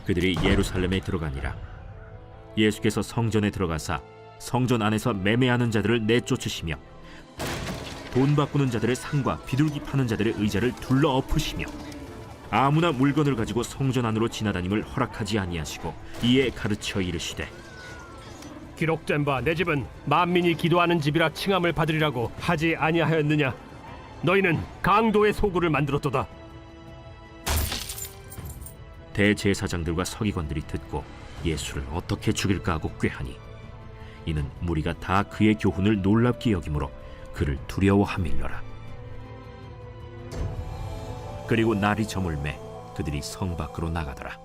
그들이 예루살렘에 들어가니라. 예수께서 성전에 들어가사 성전 안에서 매매하는 자들을 내쫓으시며 돈 바꾸는 자들의 상과 비둘기 파는 자들의 의자를 둘러 엎으시며 아무나 물건을 가지고 성전 안으로 지나다님을 허락하지 아니하시고 이에 가르쳐 이르시되 기록된 바 내 집은 만민이 기도하는 집이라 칭함을 받으리라고 하지 아니하였느냐? 너희는 강도의 소굴을 만들었도다. 대제사장들과 서기관들이 듣고 예수를 어떻게 죽일까 하고 꾀하니 이는 무리가 다 그의 교훈을 놀랍게 여김으로 그를 두려워함일러라. 그리고 날이 저물매 그들이 성 밖으로 나가더라.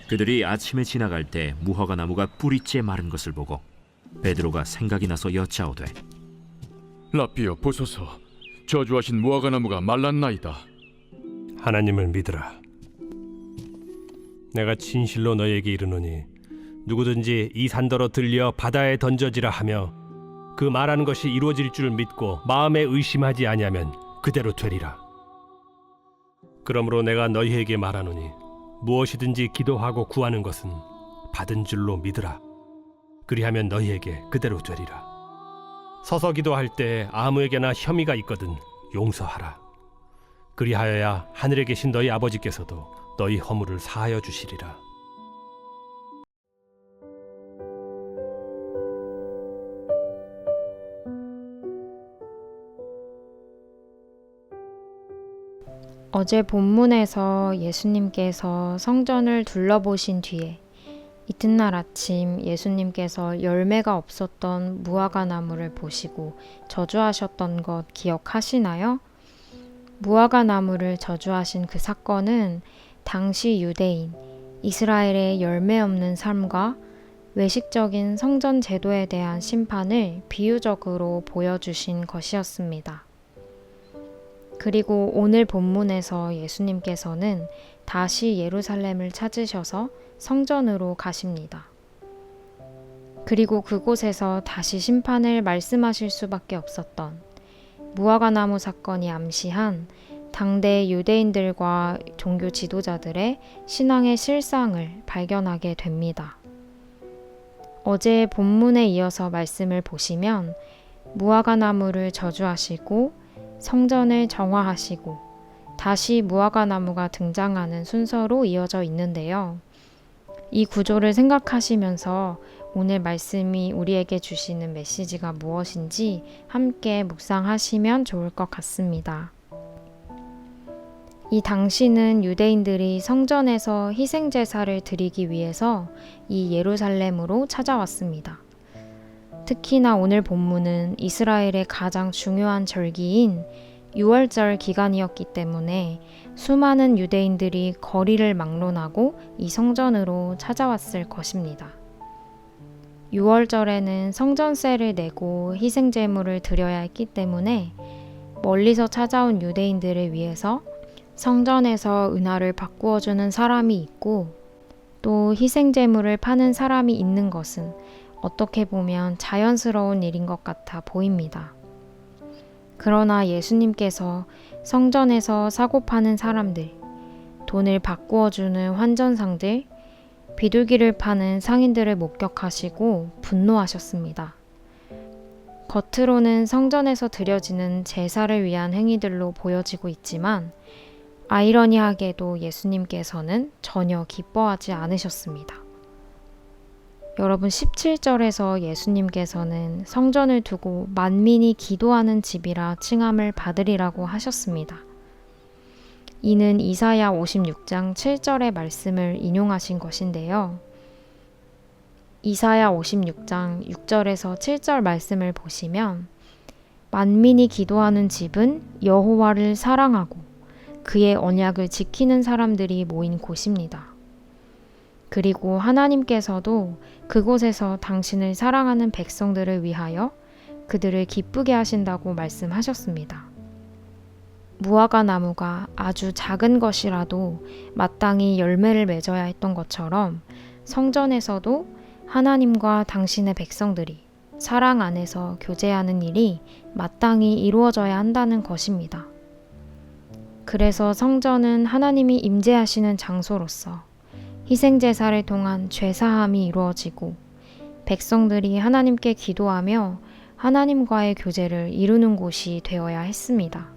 그들이 아침에 지나갈 때 무화과 나무가 뿌리째 마른 것을 보고 베드로가 생각이 나서 여짜오되 라삐여 보소서, 저주하신 무화과 나무가 말랐나이다. 하나님을 믿으라. 내가 진실로 너에게 이르노니 누구든지 이 산더러 들려 바다에 던져지라 하며 그 말하는 것이 이루어질 줄 믿고 마음에 의심하지 아니하면 그대로 되리라. 그러므로 내가 너희에게 말하노니 무엇이든지 기도하고 구하는 것은 받은 줄로 믿으라. 그리하면 너희에게 그대로 되리라. 서서 기도할 때 아무에게나 혐의가 있거든 용서하라. 그리하여야 하늘에 계신 너희 아버지께서도 너희 허물을 사하여 주시리라. 어제 본문에서 예수님께서 성전을 둘러보신 뒤에 이튿날 아침 예수님께서 열매가 없었던 무화과 나무를 보시고 저주하셨던 것 기억하시나요? 무화과 나무를 저주하신 그 사건은 당시 유대인 이스라엘의 열매 없는 삶과 외식적인 성전 제도에 대한 심판을 비유적으로 보여주신 것이었습니다. 그리고 오늘 본문에서 예수님께서는 다시 예루살렘을 찾으셔서 성전으로 가십니다. 그리고 그곳에서 다시 심판을 말씀하실 수밖에 없었던 무화과 나무 사건이 암시한 당대 유대인들과 종교 지도자들의 신앙의 실상을 발견하게 됩니다. 어제 본문에 이어서 말씀을 보시면 무화과 나무를 저주하시고 성전을 정화하시고 다시 무화과 나무가 등장하는 순서로 이어져 있는데요. 이 구조를 생각하시면서 오늘 말씀이 우리에게 주시는 메시지가 무엇인지 함께 묵상하시면 좋을 것 같습니다. 이 당시는 유대인들이 성전에서 희생제사를 드리기 위해서 이 예루살렘으로 찾아왔습니다. 특히나 오늘 본문은 이스라엘의 가장 중요한 절기인 유월절 기간이었기 때문에 수많은 유대인들이 거리를 막론하고 이 성전으로 찾아왔을 것입니다. 유월절에는 성전세를 내고 희생제물을 드려야 했기 때문에 멀리서 찾아온 유대인들을 위해서 성전에서 은화를 바꾸어주는 사람이 있고 또 희생제물을 파는 사람이 있는 것은 어떻게 보면 자연스러운 일인 것 같아 보입니다. 그러나 예수님께서 성전에서 사고 파는 사람들, 돈을 바꾸어주는 환전상들, 비둘기를 파는 상인들을 목격하시고 분노하셨습니다. 겉으로는 성전에서 드려지는 제사를 위한 행위들로 보여지고 있지만 아이러니하게도 예수님께서는 전혀 기뻐하지 않으셨습니다. 여러분 17절에서 예수님께서는 성전을 두고 만민이 기도하는 집이라 칭함을 받으리라고 하셨습니다. 이는 이사야 56장 7절의 말씀을 인용하신 것인데요. 이사야 56장 6절에서 7절 말씀을 보시면 만민이 기도하는 집은 여호와를 사랑하고 그의 언약을 지키는 사람들이 모인 곳입니다. 그리고 하나님께서도 그곳에서 당신을 사랑하는 백성들을 위하여 그들을 기쁘게 하신다고 말씀하셨습니다. 무화과 나무가 아주 작은 것이라도 마땅히 열매를 맺어야 했던 것처럼 성전에서도 하나님과 당신의 백성들이 사랑 안에서 교제하는 일이 마땅히 이루어져야 한다는 것입니다. 그래서 성전은 하나님이 임재하시는 장소로서 희생제사를 통한 죄사함이 이루어지고 백성들이 하나님께 기도하며 하나님과의 교제를 이루는 곳이 되어야 했습니다.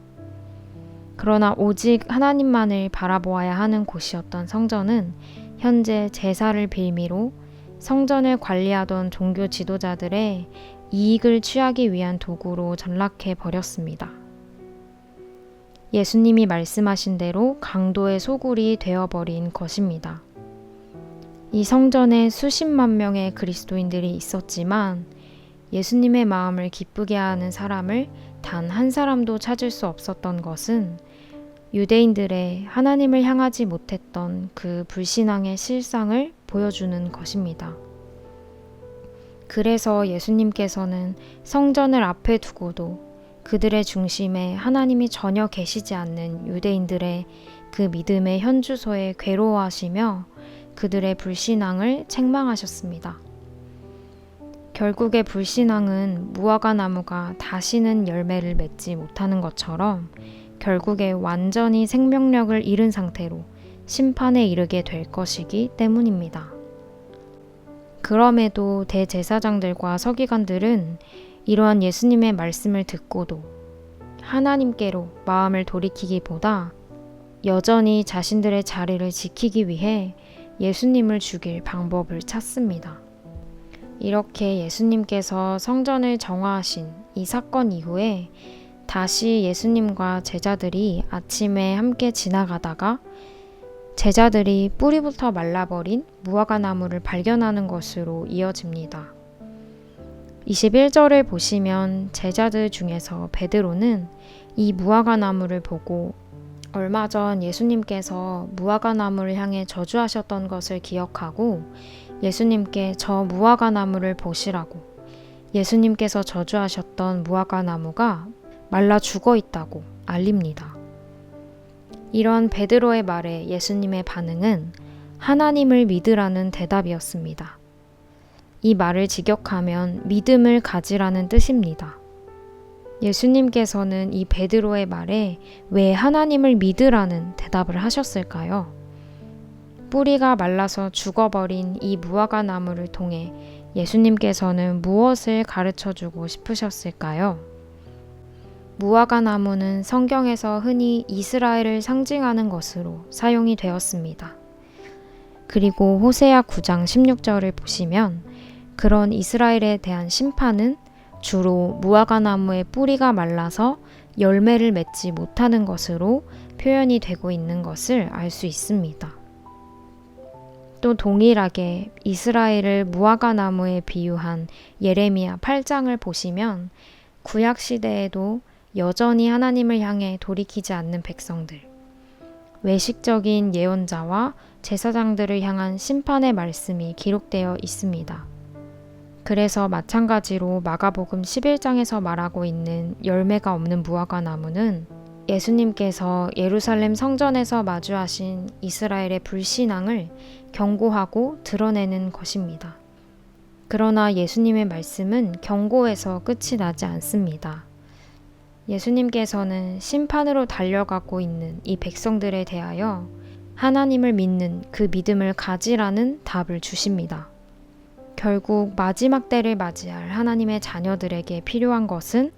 그러나 오직 하나님만을 바라보아야 하는 곳이었던 성전은 현재 제사를 빌미로 성전을 관리하던 종교 지도자들의 이익을 취하기 위한 도구로 전락해 버렸습니다. 예수님이 말씀하신 대로 강도의 소굴이 되어버린 것입니다. 이 성전에 수십만 명의 그리스도인들이 있었지만 예수님의 마음을 기쁘게 하는 사람을 단 한 사람도 찾을 수 없었던 것은 유대인들의 하나님을 향하지 못했던 그 불신앙의 실상을 보여주는 것입니다. 그래서 예수님께서는 성전을 앞에 두고도 그들의 중심에 하나님이 전혀 계시지 않는 유대인들의 그 믿음의 현주소에 괴로워하시며 그들의 불신앙을 책망하셨습니다. 결국에 불신앙은 무화과 나무가 다시는 열매를 맺지 못하는 것처럼 결국에 완전히 생명력을 잃은 상태로 심판에 이르게 될 것이기 때문입니다. 그럼에도 대제사장들과 서기관들은 이러한 예수님의 말씀을 듣고도 하나님께로 마음을 돌이키기보다 여전히 자신들의 자리를 지키기 위해 예수님을 죽일 방법을 찾습니다. 이렇게 예수님께서 성전을 정화하신 이 사건 이후에 다시 예수님과 제자들이 아침에 함께 지나가다가 제자들이 뿌리부터 말라버린 무화과 나무를 발견하는 것으로 이어집니다. 21절을 보시면 제자들 중에서 베드로는 이 무화과 나무를 보고 얼마 전 예수님께서 무화과 나무를 향해 저주하셨던 것을 기억하고 예수님께 저 무화과 나무를 보시라고 예수님께서 저주하셨던 무화과 나무가 말라 죽어 있다고 알립니다. 이런 베드로의 말에 예수님의 반응은 하나님을 믿으라는 대답이었습니다. 이 말을 직역하면 믿음을 가지라는 뜻입니다. 예수님께서는 이 베드로의 말에 왜 하나님을 믿으라는 대답을 하셨을까요? 뿌리가 말라서 죽어버린 이 무화과 나무를 통해 예수님께서는 무엇을 가르쳐주고 싶으셨을까요? 무화과 나무는 성경에서 흔히 이스라엘을 상징하는 것으로 사용이 되었습니다. 그리고 호세아 9장 16절을 보시면 그런 이스라엘에 대한 심판은 주로 무화과 나무의 뿌리가 말라서 열매를 맺지 못하는 것으로 표현이 되고 있는 것을 알 수 있습니다. 또 동일하게 이스라엘을 무화과 나무에 비유한 예레미야 8장을 보시면 구약 시대에도 여전히 하나님을 향해 돌이키지 않는 백성들, 외식적인 예언자와 제사장들을 향한 심판의 말씀이 기록되어 있습니다. 그래서 마찬가지로 마가복음 11장에서 말하고 있는 열매가 없는 무화과 나무는 예수님께서 예루살렘 성전에서 마주하신 이스라엘의 불신앙을 경고하고 드러내는 것입니다. 그러나 예수님의 말씀은 경고에서 끝이 나지 않습니다. 예수님께서는 심판으로 달려가고 있는 이 백성들에 대하여 하나님을 믿는 그 믿음을 가지라는 답을 주십니다. 결국 마지막 때를 맞이할 하나님의 자녀들에게 필요한 것은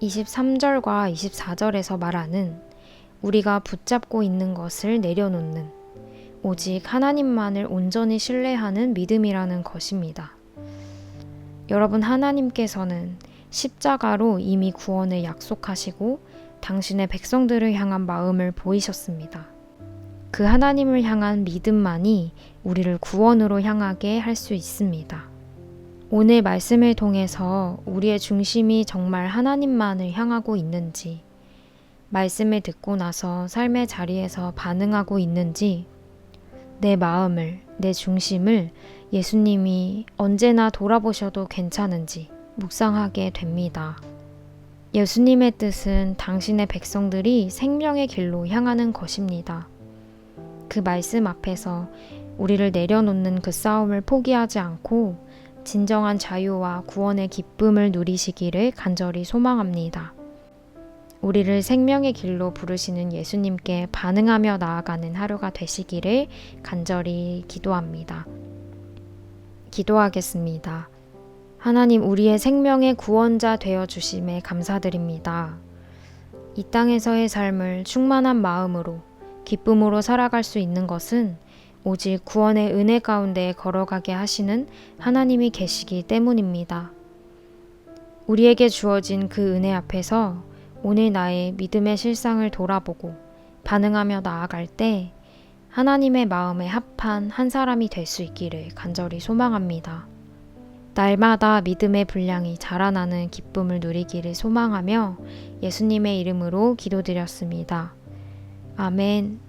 23절과 24절에서 말하는 우리가 붙잡고 있는 것을 내려놓는 오직 하나님만을 온전히 신뢰하는 믿음이라는 것입니다. 여러분, 하나님께서는 십자가로 이미 구원을 약속하시고 당신의 백성들을 향한 마음을 보이셨습니다. 그 하나님을 향한 믿음만이 우리를 구원으로 향하게 할 수 있습니다. 오늘 말씀을 통해서 우리의 중심이 정말 하나님만을 향하고 있는지, 말씀을 듣고 나서 삶의 자리에서 반응하고 있는지, 내 마음을, 내 중심을 예수님이 언제나 돌아보셔도 괜찮은지 묵상하게 됩니다. 예수님의 뜻은 당신의 백성들이 생명의 길로 향하는 것입니다. 그 말씀 앞에서 우리를 내려놓는 그 싸움을 포기하지 않고 진정한 자유와 구원의 기쁨을 누리시기를 간절히 소망합니다. 우리를 생명의 길로 부르시는 예수님께 반응하며 나아가는 하루가 되시기를 간절히 기도합니다. 기도하겠습니다. 하나님, 우리의 생명의 구원자 되어 주심에 감사드립니다. 이 땅에서의 삶을 충만한 마음으로 기쁨으로 살아갈 수 있는 것은 오직 구원의 은혜 가운데 걸어가게 하시는 하나님이 계시기 때문입니다. 우리에게 주어진 그 은혜 앞에서 오늘 나의 믿음의 실상을 돌아보고 반응하며 나아갈 때 하나님의 마음에 합한 한 사람이 될 수 있기를 간절히 소망합니다. 날마다 믿음의 분량이 자라나는 기쁨을 누리기를 소망하며 예수님의 이름으로 기도드렸습니다. 아멘.